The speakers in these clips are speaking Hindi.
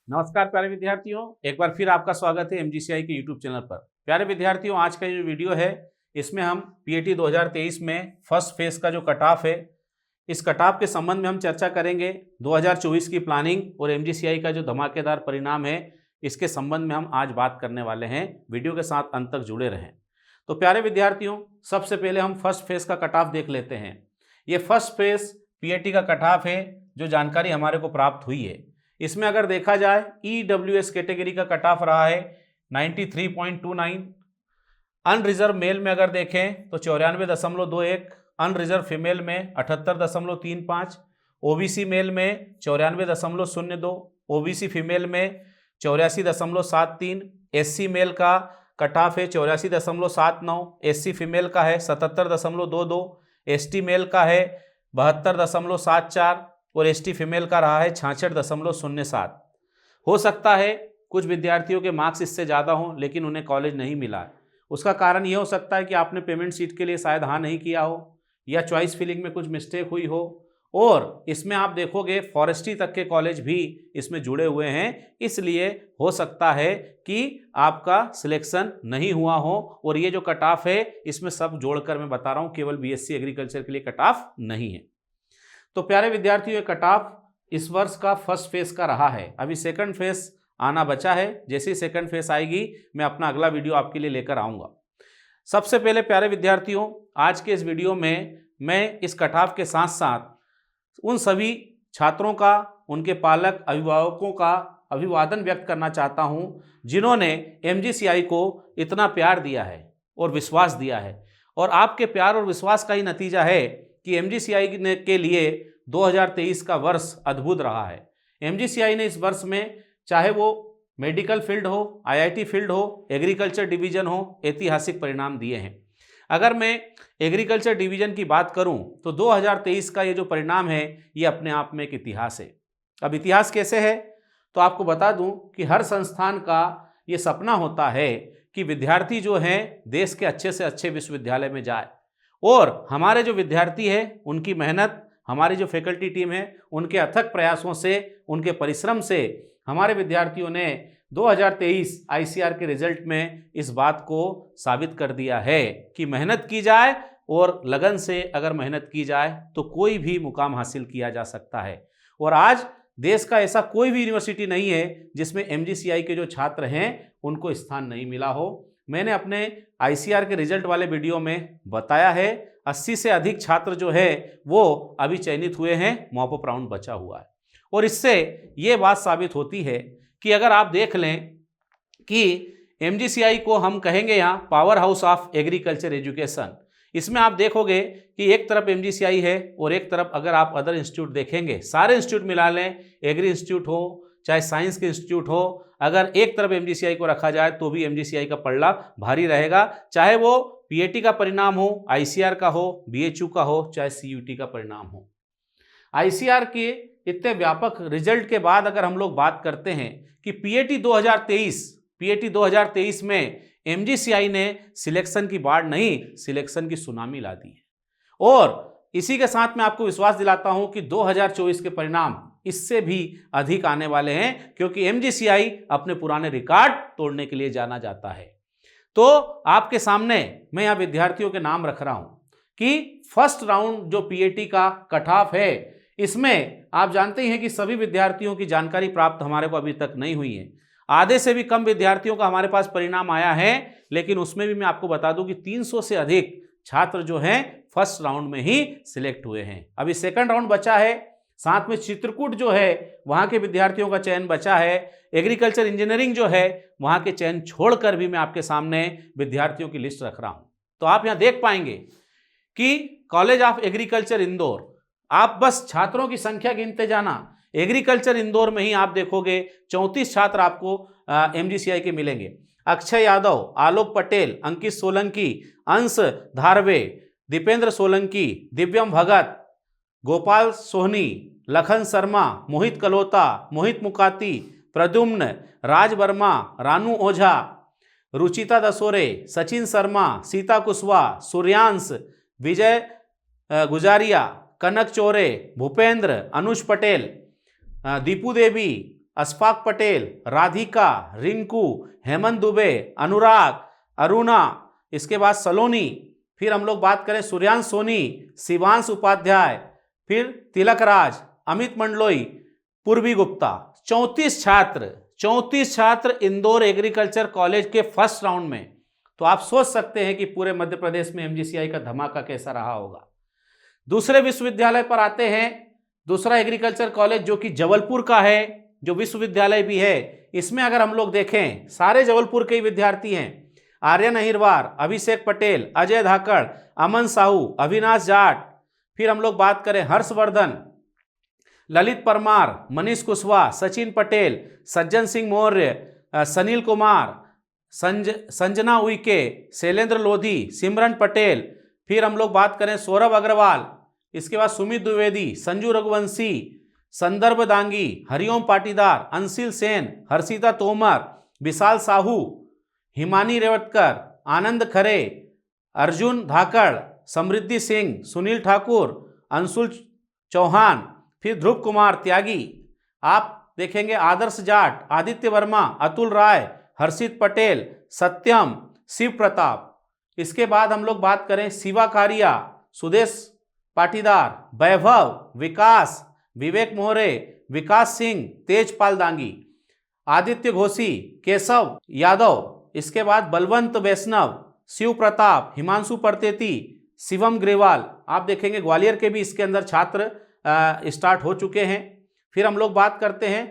नमस्कार प्यारे विद्यार्थियों, एक बार फिर आपका स्वागत है एमजीसीआई के यूट्यूब चैनल पर। प्यारे विद्यार्थियों, आज का जो वीडियो है इसमें हम पीएटी 2023 में फर्स्ट फेज का जो कट ऑफ है, इस कट ऑफ के संबंध में हम चर्चा करेंगे। 2024 की प्लानिंग और एमजीसीआई का जो धमाकेदार परिणाम है, इसके संबंध में हम आज बात करने वाले हैं। वीडियो के साथ अंत तक जुड़े रहें। तो प्यारे विद्यार्थियों, सबसे पहले हम फर्स्ट फेज का कट ऑफ देख लेते हैं। ये फर्स्ट फेज पीएटी का कट ऑफ है, जो जानकारी हमारे को प्राप्त हुई है। इसमें अगर देखा जाए ईडब्ल्यूएस कैटेगरी का कट ऑफ रहा है 93.29। अनरिजर्व मेल में अगर देखें तो 94.21, अनरिजर्व फीमेल में 78.35, ओबीसी मेल में 94.02, ओबीसी फीमेल में 84.73, एससी मेल का कट ऑफ है 84.79, एससी फीमेल का है 77.22, एसटी मेल का है 72.74 और एसटी फीमेल का रहा है 66.07। हो सकता है कुछ विद्यार्थियों के मार्क्स इससे ज़्यादा हों, लेकिन उन्हें कॉलेज नहीं मिला है। उसका कारण यह हो सकता है कि आपने पेमेंट सीट के लिए शायद हाँ नहीं किया हो, या चॉइस फिलिंग में कुछ मिस्टेक हुई हो। और इसमें आप देखोगे फॉरेस्ट्री तक के कॉलेज भी इसमें जुड़े हुए हैं, इसलिए हो सकता है कि आपका सिलेक्शन नहीं हुआ हो। और ये जो कट ऑफ है, इसमें सब जोड़कर मैं बता रहा हूँ, केवल बीएससी एग्रीकल्चर के लिए कट ऑफ नहीं है। तो प्यारे विद्यार्थियों, ये कट ऑफ इस वर्ष का फर्स्ट फेज का रहा है। अभी सेकंड फेज आना बचा है। जैसे ही सेकंड फेज आएगी, मैं अपना अगला वीडियो आपके लिए लेकर आऊँगा। सबसे पहले प्यारे विद्यार्थियों, आज के इस वीडियो में मैं इस कट ऑफ के साथ साथ उन सभी छात्रों का, उनके पालक अभिभावकों का अभिवादन व्यक्त करना चाहता हूँ, जिन्होंने एमजीसीआई को इतना प्यार दिया है और विश्वास दिया है। और आपके प्यार और विश्वास का ही नतीजा है कि एमजीसीआई के लिए 2023 का वर्ष अद्भुत रहा है। एमजीसीआई ने इस वर्ष में, चाहे वो मेडिकल फील्ड हो, आईआईटी फील्ड हो, एग्रीकल्चर डिवीजन हो, ऐतिहासिक परिणाम दिए हैं। अगर मैं एग्रीकल्चर डिवीजन की बात करूं तो 2023 का ये जो परिणाम है, ये अपने आप में एक इतिहास है। अब इतिहास कैसे है, तो आपको बता दूं कि हर संस्थान का ये सपना होता है कि विद्यार्थी जो हैं देश के अच्छे से अच्छे विश्वविद्यालय में जाए। और हमारे जो विद्यार्थी हैं, उनकी मेहनत, हमारी जो फैकल्टी टीम है, उनके अथक प्रयासों से, उनके परिश्रम से हमारे विद्यार्थियों ने 2023 आईसीआर के रिजल्ट में इस बात को साबित कर दिया है कि मेहनत की जाए और लगन से अगर मेहनत की जाए तो कोई भी मुकाम हासिल किया जा सकता है। और आज देश का ऐसा कोई भी यूनिवर्सिटी नहीं है जिसमें एमजीसीआई के जो छात्र हैं उनको स्थान नहीं मिला हो। मैंने अपने आईसीआर के रिजल्ट वाले वीडियो में बताया है, 80 से अधिक छात्र जो है वो अभी चयनित हुए हैं, मॉप अप राउंड बचा हुआ है। और इससे ये बात साबित होती है कि अगर आप देख लें कि एमजीसीआई को हम कहेंगे यहाँ power house of agriculture education, इसमें आप देखोगे कि एक तरफ एमजीसीआई है और एक तरफ अगर आप अदर इंस्टीट्यूट देखेंगे, सारे इंस्टीट्यूट मिला लें, एग्री इंस्टीट्यूट हो चाहे साइंस के इंस्टीट्यूट हो, अगर एक तरफ एमजीसीआई को रखा जाए तो भी एमजीसीआई का पलड़ा भारी रहेगा। चाहे वो पीएटी का परिणाम हो, आईसीआर का हो, बीएचयू का हो, चाहे सीयूटी का परिणाम हो। आईसीआर के इतने व्यापक रिजल्ट के बाद अगर हम लोग बात करते हैं कि पीएटी 2023 में एमजीसीआई ने सिलेक्शन की बाढ़ नहीं, सिलेक्शन की सुनामी ला दी है। और इसी के साथ मैं आपको विश्वास दिलाता हूं कि 2024 के परिणाम इससे भी अधिक आने वाले हैं, क्योंकि एमजीसीआई अपने पुराने रिकॉर्ड तोड़ने के लिए जाना जाता है। तो आपके सामने मैं यहां विद्यार्थियों के नाम रख रहा हूं कि फर्स्ट राउंड जो पीएटी का कट ऑफ है, इसमें आप जानते ही हैं कि सभी विद्यार्थियों की जानकारी प्राप्त हमारे को अभी तक नहीं हुई है। आधे से भी कम विद्यार्थियों का हमारे पास परिणाम आया है, लेकिन उसमें भी मैं आपको बता दूं कि 300 से अधिक छात्र जो हैं फर्स्ट राउंड में ही सिलेक्ट हुए हैं। अभी सेकंड राउंड बचा है, साथ में चित्रकूट जो है वहां के विद्यार्थियों का चयन बचा है। एग्रीकल्चर इंजीनियरिंग जो है वहां के चयन छोड़कर भी मैं आपके सामने विद्यार्थियों की लिस्ट रख रहा हूं। तो आप यहां देख पाएंगे कि कॉलेज ऑफ एग्रीकल्चर इंदौर, आप बस छात्रों की संख्या गिनते जाना, एग्रीकल्चर इंदौर में ही आप देखोगे 34 छात्र आपको एमजीसीआई के मिलेंगे। अक्षय यादव, आलोक पटेल, अंकित सोलंकी, अंश धारवे, दीपेंद्र सोलंकी, दिव्यम भगत, गोपाल सोहनी, लखन शर्मा, मोहित कलोता, मोहित मुकाती, प्रद्युम्न, राज वर्मा, रानू ओझा, रुचिता दसोरे, सचिन शर्मा, सीता कुशवाहा, सूर्यांश, विजय गुजारिया, कनक चौरे, भूपेंद्र, अनुज पटेल, दीपू देवी, अशफाक पटेल, राधिका, रिंकू, हेमंत दुबे, अनुराग, अरुणा, इसके बाद सलोनी, फिर हम लोग बात करें सूर्यांश सोनी, शिवांश उपाध्याय, फिर तिलक राज, अमित मंडलोई, पूर्वी गुप्ता। 34 छात्र इंदौर एग्रीकल्चर कॉलेज के फर्स्ट राउंड में। तो आप सोच सकते हैं कि पूरे मध्य प्रदेश में एमजीसीआई का धमाका कैसा रहा होगा। दूसरे विश्वविद्यालय पर आते हैं। दूसरा एग्रीकल्चर कॉलेज जो कि जबलपुर का है, जो विश्वविद्यालय भी है, इसमें अगर हम लोग देखें सारे जबलपुर के ही विद्यार्थी हैं। आर्यन अहिरवार, अभिषेक पटेल, अजय धाकड़, अमन साहू, अविनाश जाट, फिर हम लोग बात करें हर्षवर्धन, ललित परमार, मनीष कुशवाहा, सचिन पटेल, सज्जन सिंह मौर्य, सनील कुमार, संजना उइके, शैलेंद्र लोधी, सिमरन पटेल, फिर हम लोग बात करें सौरभ अग्रवाल, इसके बाद सुमित द्विवेदी, संजू रघुवंशी, संदर्भ दांगी, हरिओम पाटीदार, अंशिल सेन, हर्षिता तोमर, विशाल साहू, हिमानी रेवतकर, आनंद खरे, अर्जुन धाकड़, समृद्धि सिंह, सुनील ठाकुर, अंशुल चौहान, फिर ध्रुव कुमार त्यागी, आप देखेंगे आदर्श जाट, आदित्य वर्मा, अतुल राय, हर्षित पटेल, सत्यम, शिव प्रताप। इसके बाद हम लोग बात करें शिवा कारिया, सुदेश पाटीदार, वैभव, विकास, विवेक मोहरे, विकास सिंह, तेजपाल दांगी, आदित्य घोषी, केशव यादव, इसके बाद बलवंत वैष्णव, शिव प्रताप, हिमांशु परतेती, शिवम ग्रेवाल। आप देखेंगे ग्वालियर के भी इसके अंदर छात्र स्टार्ट हो चुके हैं। फिर हम लोग बात करते हैं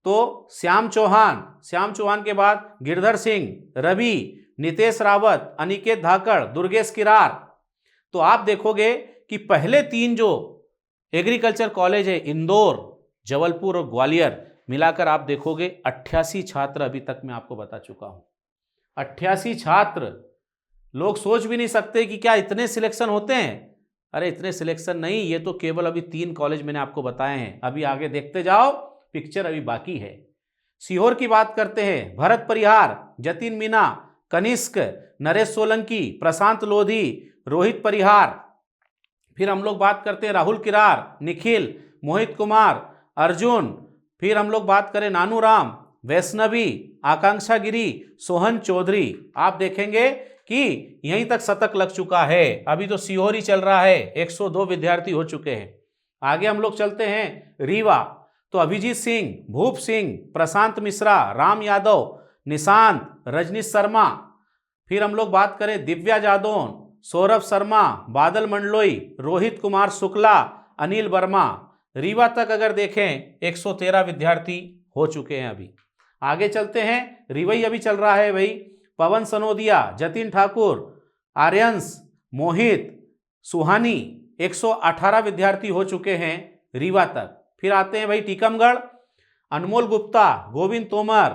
तो श्याम चौहान के बाद गिरधर सिंह, रवि, नितेश रावत, अनिकेत धाकड़, दुर्गेश किरार। तो आप देखोगे कि पहले 3 जो एग्रीकल्चर कॉलेज है, इंदौर, जबलपुर और ग्वालियर, मिलाकर आप देखोगे 88 छात्र अभी तक मैं आपको बता चुका हूं। 88 छात्र। लोग सोच भी नहीं सकते कि क्या इतने सिलेक्शन होते हैं। अरे इतने सिलेक्शन नहीं, ये तो केवल अभी 3 कॉलेज मैंने आपको बताए हैं। अभी आगे देखते जाओ, पिक्चर अभी बाकी है। सीहोर की बात करते हैं, भरत परिहार, जतिन मीना, कनिष्क, नरेश सोलंकी, प्रशांत लोधी, रोहित परिहार। फिर हम लोग बात करते हैं राहुल किरार, निखिल, मोहित कुमार, अर्जुन, फिर हम लोग बात करें नानू राम, वैष्णवी, आकांक्षा गिरी, सोहन चौधरी। आप देखेंगे कि यहीं तक शतक लग चुका है। अभी तो सीहोर ही चल रहा है, 102 विद्यार्थी हो चुके हैं। आगे हम लोग चलते हैं रीवा, तो अभिजीत सिंह, भूप सिंह, प्रशांत मिश्रा, राम यादव, निशांत, रजनीश शर्मा। फिर हम लोग बात करें दिव्या जादौन, सौरभ शर्मा, बादल मंडलोई, रोहित कुमार शुक्ला, अनिल वर्मा। रीवा तक अगर देखें 113 विद्यार्थी हो चुके हैं। अभी आगे चलते हैं, रिवई अभी चल रहा है भाई। पवन सनोदिया, जतिन ठाकुर, आर्यंस, मोहित, सुहानी, 118 विद्यार्थी हो चुके हैं रीवा तक। फिर आते हैं भाई टीकमगढ़, अनमोल गुप्ता, गोविंद तोमर,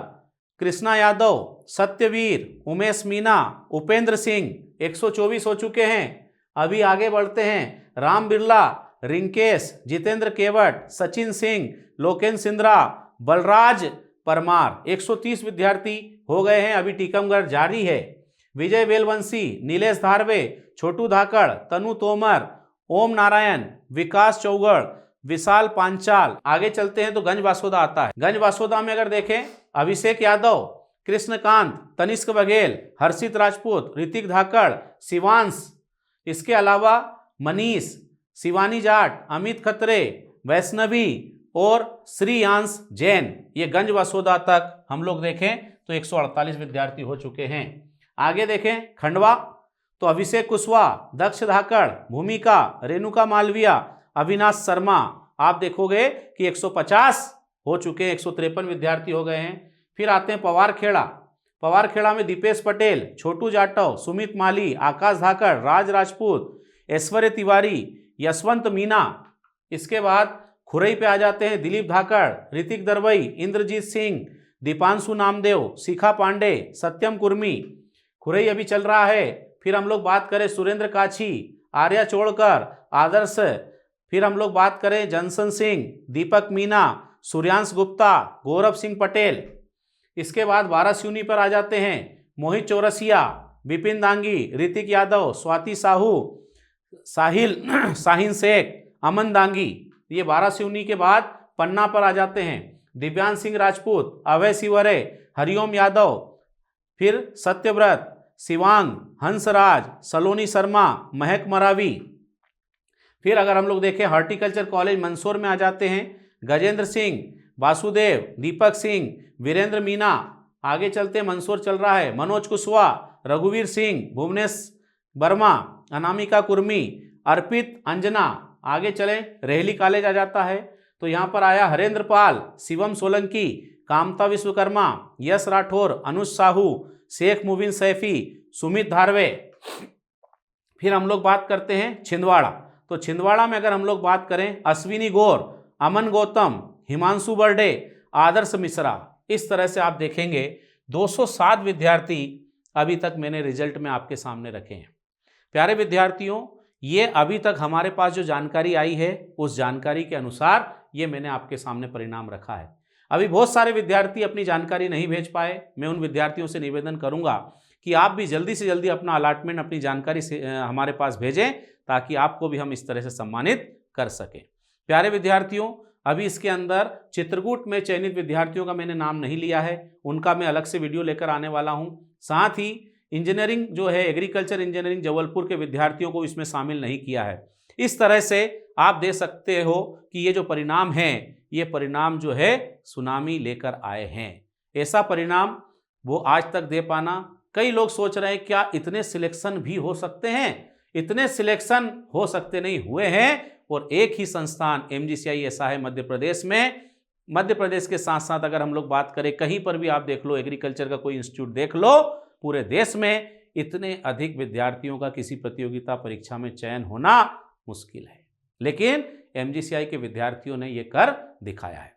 कृष्णा यादव, सत्यवीर, उमेश मीना, उपेंद्र सिंह, 124 हो चुके हैं। अभी आगे बढ़ते हैं, राम बिरला, रिंकेश, जितेंद्र केवट, सचिन सिंह, लोकेन सिंद्रा, बलराज परमार, 130 विद्यार्थी हो गए हैं। अभी टीकमगढ़ जारी है। विजय वेलवंशी, नीलेश धारवे, छोटू धाकड़, तनु तोमर, ओम नारायण, विकास चौगड़, विशाल पांचाल। आगे चलते हैं तो गंज वासोदा आता है। गंज वासोदा में अगर देखें, अभिषेक यादव, कृष्णकांत, तनिष्क बघेल, हर्षित राजपूत, ऋतिक धाकड़, शिवांश, इसके अलावा मनीष, शिवानी जाट, अमित खत्रे, वैष्णवी और श्रीयांश जैन। ये गंज वासोदा तक हम लोग देखें तो 148 विद्यार्थी हो चुके हैं। आगे देखें खंडवा, तो अभिषेक कुशवाहा, दक्ष धाकड़, भूमिका, रेणुका मालविया, अविनाश शर्मा। आप देखोगे कि 150 हो चुके हैं, 153 विद्यार्थी हो गए हैं। फिर आते हैं पवार खेड़ा में दीपेश पटेल, छोटू जाटव, सुमित माली, आकाश धाकड़, राज राजपूत, ऐश्वर्य तिवारी, यशवंत मीना। इसके बाद खुरई पे आ जाते हैं, दिलीप धाकड़, ऋतिक दरवई, इंद्रजीत सिंह, दीपांशु नामदेव, शिखा पांडे, सत्यम कुर्मी। खुरई अभी चल रहा है। फिर हम लोग बात करें सुरेंद्र काछी, आर्या चोड़कर, आदर्श, फिर हम लोग बात करें जनसन सिंह, दीपक मीना, सूर्यांश गुप्ता, गौरव सिंह पटेल। इसके बाद 12 श्यूनी पर आ जाते हैं, मोहित चौरसिया, विपिन दांगी, ऋतिक यादव, स्वाति साहू, शाहीन शेख, अमन दांगी। ये 12 श्यूनी के बाद पन्ना पर आ जाते हैं। दिव्यांश सिंह राजपूत, अभय सिवरे, हरिओम यादव, फिर सत्यव्रत, शिवांग, हंसराज, सलोनी शर्मा, महक मरावी। फिर अगर हम लोग देखें हॉर्टिकल्चर कॉलेज मंदसौर में आ जाते हैं, गजेंद्र सिंह, वासुदेव, दीपक सिंह, वीरेंद्र मीना। आगे चलते मंदसौर चल रहा है, मनोज कुशवाहा, रघुवीर सिंह, भुवनेश वर्मा, अनामिका कुर्मी, अर्पित अंजना। आगे चले रेहली कॉलेज आ जाता है, तो यहाँ पर आया हरेंद्र पाल, शिवम सोलंकी, कामता विश्वकर्मा, यश राठौर, अनुज साहू, शेख मुबिन सैफी, सुमित धारवे। फिर हम लोग बात करते हैं छिंदवाड़ा, तो छिंदवाड़ा में अगर हम लोग बात करें अश्विनी गौर, अमन गौतम, हिमांशु बर्डे, आदर्श मिश्रा। इस तरह से आप देखेंगे 207 विद्यार्थी अभी तक मैंने रिजल्ट में आपके सामने रखे हैं। प्यारे विद्यार्थियों, ये अभी तक हमारे पास जो जानकारी आई है उस जानकारी के अनुसार ये मैंने आपके सामने परिणाम रखा है। अभी बहुत सारे विद्यार्थी अपनी जानकारी नहीं भेज पाए। मैं उन विद्यार्थियों से निवेदन करूंगा कि आप भी जल्दी से जल्दी अपना अलॉटमेंट, अपनी जानकारी से हमारे पास भेजें, ताकि आपको भी हम इस तरह से सम्मानित कर सकें। प्यारे विद्यार्थियों, अभी इसके अंदर चित्रकूट में चयनित विद्यार्थियों का मैंने नाम नहीं लिया है, उनका मैं अलग से वीडियो लेकर आने वाला हूं। साथ ही इंजीनियरिंग जो है, एग्रीकल्चर इंजीनियरिंग जबलपुर के विद्यार्थियों को इसमें शामिल नहीं किया है। इस तरह से आप दे सकते हो कि ये जो परिणाम हैं, ये परिणाम जो है सुनामी लेकर आए हैं। ऐसा परिणाम वो आज तक दे पाना, कई लोग सोच रहे हैं क्या इतने सिलेक्शन भी हो सकते हैं? इतने सिलेक्शन हो सकते नहीं, हुए हैं। और एक ही संस्थान MGCI ऐसा है मध्य प्रदेश में। मध्य प्रदेश के साथ साथ अगर हम लोग बात करें, कहीं पर भी आप देख लो, एग्रीकल्चर का कोई इंस्टीट्यूट देख लो, पूरे देश में इतने अधिक विद्यार्थियों का किसी प्रतियोगिता परीक्षा में चयन होना मुश्किल है, लेकिन MGCI के विद्यार्थियों ने ये कर दिखाया है।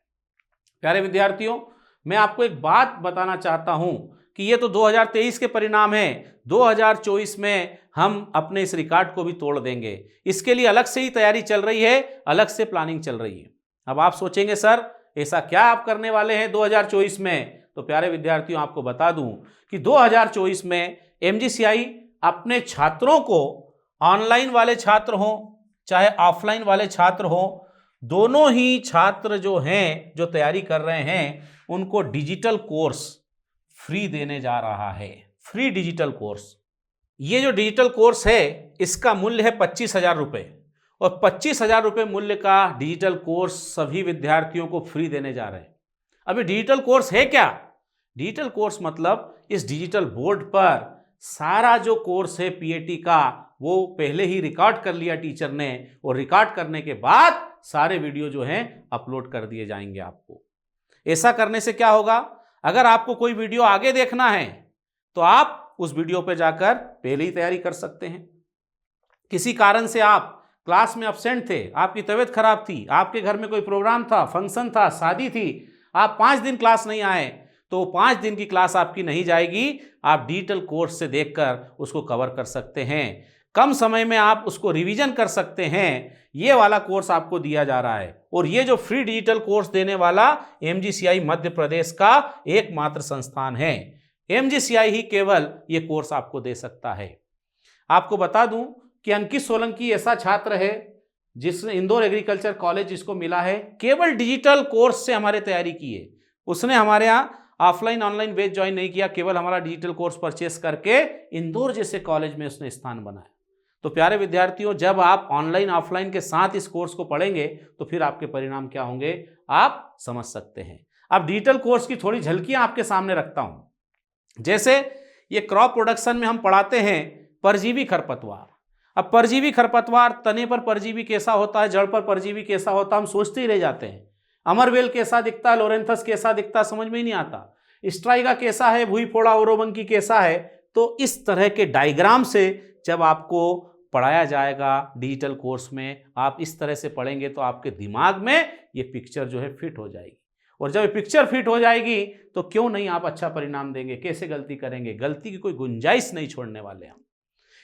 प्यारे विद्यार्थियों, मैं आपको एक बात बताना चाहता हूं कि ये तो 2023 के परिणाम हैं। 2024 में हम अपने इस रिकॉर्ड को भी तोड़ देंगे। इसके लिए अलग से ही तैयारी चल रही है, अलग से प्लानिंग चल रही है। अब आप सोचेंगे सर ऐसा क्या आप करने वाले हैं 2024 में? तो प्यारे विद्यार्थियों, आपको बता दूं कि 2024 में MGCI अपने छात्रों को, ऑनलाइन वाले छात्र हों चाहे ऑफलाइन वाले छात्र हों, दोनों ही छात्र जो हैं, जो तैयारी कर रहे हैं, उनको डिजिटल कोर्स फ्री देने जा रहा है। Free digital course. ये जो डिजिटल कोर्स है इसका मूल्य है 25,000 रुपये, और 25,000 रुपये मूल्य का डिजिटल कोर्स सभी विद्यार्थियों को फ्री देने जा रहे हैं। अभी डिजिटल कोर्स है क्या? डिजिटल कोर्स मतलब इस डिजिटल बोर्ड पर सारा जो कोर्स है PAT का, वो पहले ही रिकॉर्ड कर लिया टीचर ने, और रिकॉर्ड करने के बाद सारे वीडियो जो हैं अपलोड कर दिए जाएंगे आपको। ऐसा करने से क्या होगा, अगर आपको कोई वीडियो आगे देखना है तो आप उस वीडियो पे जाकर पहले ही तैयारी कर सकते हैं। किसी कारण से आप क्लास में एब्सेंट थे, आपकी तबीयत खराब थी, आपके घर में कोई प्रोग्राम था, फंक्शन था, शादी थी, आप 5 दिन क्लास नहीं आए, तो 5 दिन की क्लास आपकी नहीं जाएगी। आप डिजिटल कोर्स से देखकर उसको कवर कर सकते हैं। कम समय में आप उसको रिवीजन कर सकते हैं। ये वाला कोर्स आपको दिया जा रहा है, और ये जो फ्री डिजिटल कोर्स देने वाला MGCI मध्य प्रदेश का एकमात्र संस्थान है। MGCI ही केवल ये कोर्स आपको दे सकता है। आपको बता दूं कि अंकित सोलंकी ऐसा छात्र है जिसने इंदौर एग्रीकल्चर कॉलेज जिसको मिला है, केवल डिजिटल कोर्स से हमारे तैयारी की है। उसने हमारे यहाँ ऑफलाइन ऑनलाइन बैच ज्वाइन नहीं किया, केवल हमारा डिजिटल कोर्स परचेस करके इंदौर जैसे कॉलेज में उसने स्थान बनाया। तो प्यारे विद्यार्थियों, जब आप ऑनलाइन ऑफलाइन के साथ इस कोर्स को पढ़ेंगे तो फिर आपके परिणाम क्या होंगे आप समझ सकते हैं। अब डिजिटल कोर्स की थोड़ी झलकियां आपके सामने रखता हूं। जैसे ये क्रॉप प्रोडक्शन में हम पढ़ाते हैं परजीवी खरपतवार। अब परजीवी खरपतवार, तने पर परजीवी कैसा होता है, जड़ पर परजीवी कैसा होता है, हम सोचते ही रह जाते हैं। अमरवेल कैसा दिखता है, लोरेंथस कैसा दिखता है, समझ में ही नहीं आता। स्ट्राइगा कैसा है, भूई फोड़ा ओरोबंकी कैसा है। तो इस तरह के डायग्राम से जब आपको पढ़ाया जाएगा डिजिटल कोर्स में, आप इस तरह से पढ़ेंगे तो आपके दिमाग में ये पिक्चर जो है फिट हो जाएगी। और जब ये पिक्चर फिट हो जाएगी तो क्यों नहीं आप अच्छा परिणाम देंगे। कैसे गलती करेंगे, गलती की कोई गुंजाइश नहीं छोड़ने वाले हम।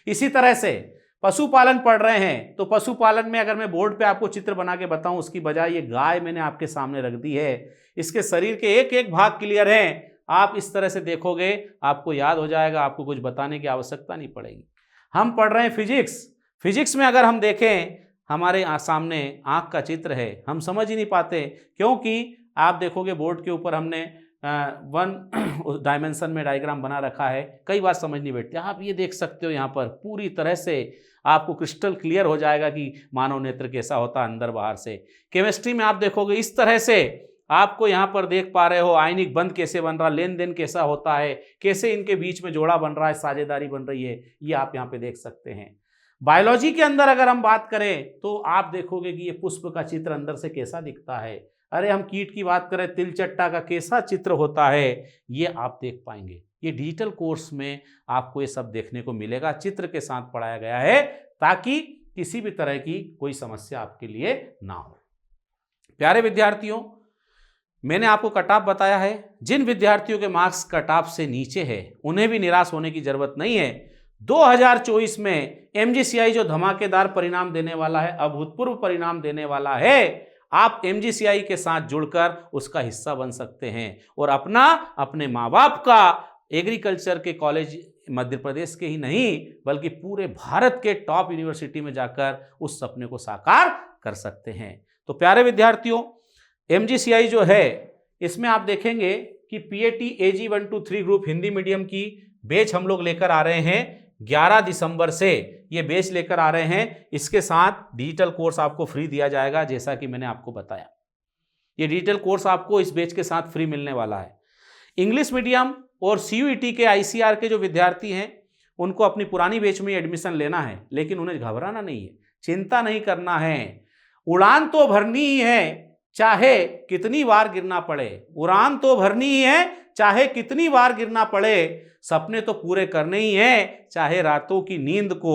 इसी तरह से पशुपालन पढ़ रहे हैं, तो पशुपालन में अगर मैं बोर्ड पे आपको चित्र बना के बताऊं, उसकी बजाय ये गाय मैंने आपके सामने रख दी है। इसके शरीर के एक एक भाग क्लियर हैं। आप इस तरह से देखोगे आपको याद हो जाएगा, आपको कुछ बताने की आवश्यकता नहीं पड़ेगी। हम पढ़ रहे हैं फिजिक्स। फिजिक्स में अगर हम देखें, हमारे सामने आँख का चित्र है, हम समझ ही नहीं पाते क्योंकि आप देखोगे बोर्ड के ऊपर हमने 1 डायमेंशन में डायग्राम बना रखा है, कई बार समझ नहीं बैठती। आप ये देख सकते हो यहाँ पर पूरी तरह से आपको क्रिस्टल क्लियर हो जाएगा कि मानव नेत्र कैसा होता है अंदर बाहर से। केमिस्ट्री में आप देखोगे इस तरह से आपको यहाँ पर देख पा रहे हो आयनिक बंध कैसे बन रहा, लेन देन कैसा होता है, कैसे इनके बीच में जोड़ा बन रहा है, साझेदारी बन रही है, ये आप यहाँ पे देख सकते हैं। बायोलॉजी के अंदर अगर हम बात करें तो आप देखोगे कि ये पुष्प का चित्र अंदर से कैसा दिखता है। अरे हम कीट की बात करें, तिलचट्टा का कैसा चित्र होता है, ये आप देख पाएंगे। ये डिजिटल कोर्स में आपको ये सब देखने को मिलेगा, चित्र के साथ पढ़ाया गया है ताकि किसी भी तरह की कोई समस्या आपके लिए ना हो। प्यारे विद्यार्थियों, मैंने आपको कट ऑफ बताया है। जिन विद्यार्थियों के मार्क्स कट ऑफ से नीचे है उन्हें भी निराश होने की जरूरत नहीं है। 2024 में MGCI जो धमाकेदार परिणाम देने वाला है, अभूतपूर्व परिणाम देने वाला है, आप MGCI के साथ जुड़कर उसका हिस्सा बन सकते हैं और अपने माँ बाप का एग्रीकल्चर के कॉलेज मध्य प्रदेश के ही नहीं बल्कि पूरे भारत के टॉप यूनिवर्सिटी में जाकर उस सपने को साकार कर सकते हैं। तो प्यारे विद्यार्थियों, MGCI जो है इसमें आप देखेंगे कि PAT AG 1 to 3 group Hindi medium की बैच हम लोग लेकर आ रहे हैं। 11 दिसंबर से ये बैच लेकर आ रहे हैं। इसके साथ डिजिटल कोर्स आपको फ्री दिया जाएगा, जैसा कि मैंने आपको बताया। ये डिजिटल कोर्स आपको इस बैच के साथ फ्री मिलने वाला है। इंग्लिश मीडियम और CUET के ICR के जो विद्यार्थी हैं उनको अपनी पुरानी बैच में एडमिशन लेना है, लेकिन उन्हें घबराना नहीं है, चिंता नहीं करना है। उड़ान तो भरनी ही है चाहे कितनी बार गिरना पड़े, उड़ान तो भरनी ही है चाहे कितनी बार गिरना पड़े, सपने तो पूरे करने ही हैं चाहे रातों की नींद को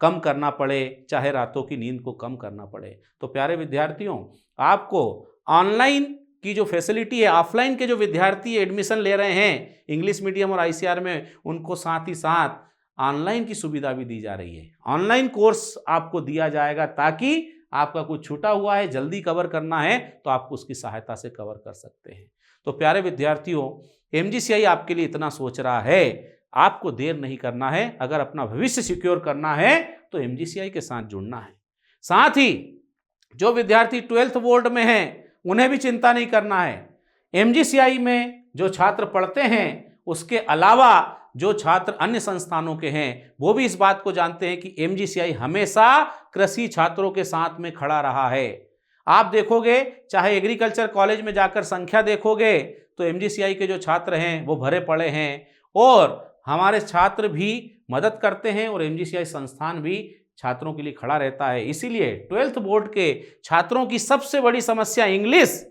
कम करना पड़े, चाहे रातों की नींद को कम करना पड़े। तो प्यारे विद्यार्थियों, आपको ऑनलाइन की जो फैसिलिटी है, ऑफलाइन के जो विद्यार्थी एडमिशन ले रहे हैं इंग्लिश मीडियम और ICR में, उनको साथ ही साथ ऑनलाइन की सुविधा भी दी जा रही है। ऑनलाइन कोर्स आपको दिया जाएगा ताकि आपका कुछ छूटा हुआ है, जल्दी कवर करना है तो आप उसकी सहायता से कवर कर सकते हैं। तो प्यारे विद्यार्थियों, MGCI आपके लिए इतना सोच रहा है, आपको देर नहीं करना है। अगर अपना भविष्य सिक्योर करना है तो MGCI के साथ जुड़ना है। साथ ही जो विद्यार्थी 12th बोर्ड में हैं उन्हें भी चिंता नहीं करना है। MGCI में जो छात्र पढ़ते हैं उसके अलावा जो छात्र अन्य संस्थानों के हैं वो भी इस बात को जानते हैं कि MGCI हमेशा कृषि छात्रों के साथ में खड़ा रहा है। आप देखोगे, चाहे एग्रीकल्चर कॉलेज में जाकर संख्या देखोगे तो MGCI के जो छात्र हैं वो भरे पड़े हैं और हमारे छात्र भी मदद करते हैं और MGCI संस्थान भी छात्रों के लिए खड़ा रहता है। इसीलिए 12th बोर्ड के छात्रों की सबसे बड़ी समस्या इंग्लिश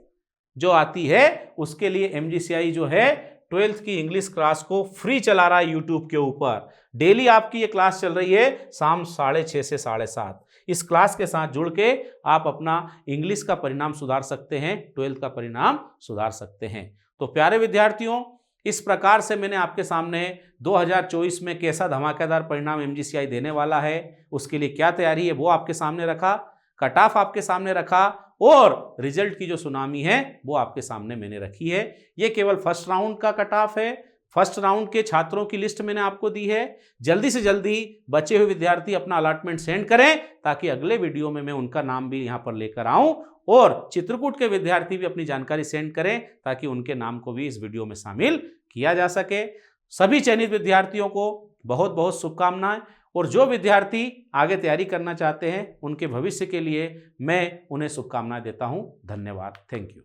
जो आती है, उसके लिए MGCI जो है 12th की इंग्लिश क्लास को फ्री चला रहा है यूट्यूब के ऊपर। डेली आपकी ये क्लास चल रही है शाम 6:30 से 7:30। इस क्लास के साथ जुड़ के आप अपना इंग्लिश का परिणाम सुधार सकते हैं, 12th का परिणाम सुधार सकते हैं। तो प्यारे विद्यार्थियों, इस प्रकार से मैंने आपके सामने 2024 में कैसा धमाकेदार परिणाम MGCI देने वाला है, उसके लिए क्या तैयारी है वो आपके सामने रखा, कट ऑफ आपके सामने रखा और रिजल्ट की जो सुनामी है वो आपके सामने मैंने रखी है। ये केवल फर्स्ट राउंड का कट ऑफ है। फर्स्ट राउंड के छात्रों की लिस्ट मैंने आपको दी है। जल्दी से जल्दी बचे हुए विद्यार्थी अपना अलॉटमेंट सेंड करें ताकि अगले वीडियो में मैं उनका नाम भी यहाँ पर लेकर आऊँ और चित्रकूट के विद्यार्थी भी अपनी जानकारी सेंड करें ताकि उनके नाम को भी इस वीडियो में शामिल किया जा सके। सभी चयनित विद्यार्थियों को बहुत बहुत शुभकामनाएं और जो विद्यार्थी आगे तैयारी करना चाहते हैं उनके भविष्य के लिए मैं उन्हें शुभकामनाएं देता हूं। धन्यवाद। Thank you.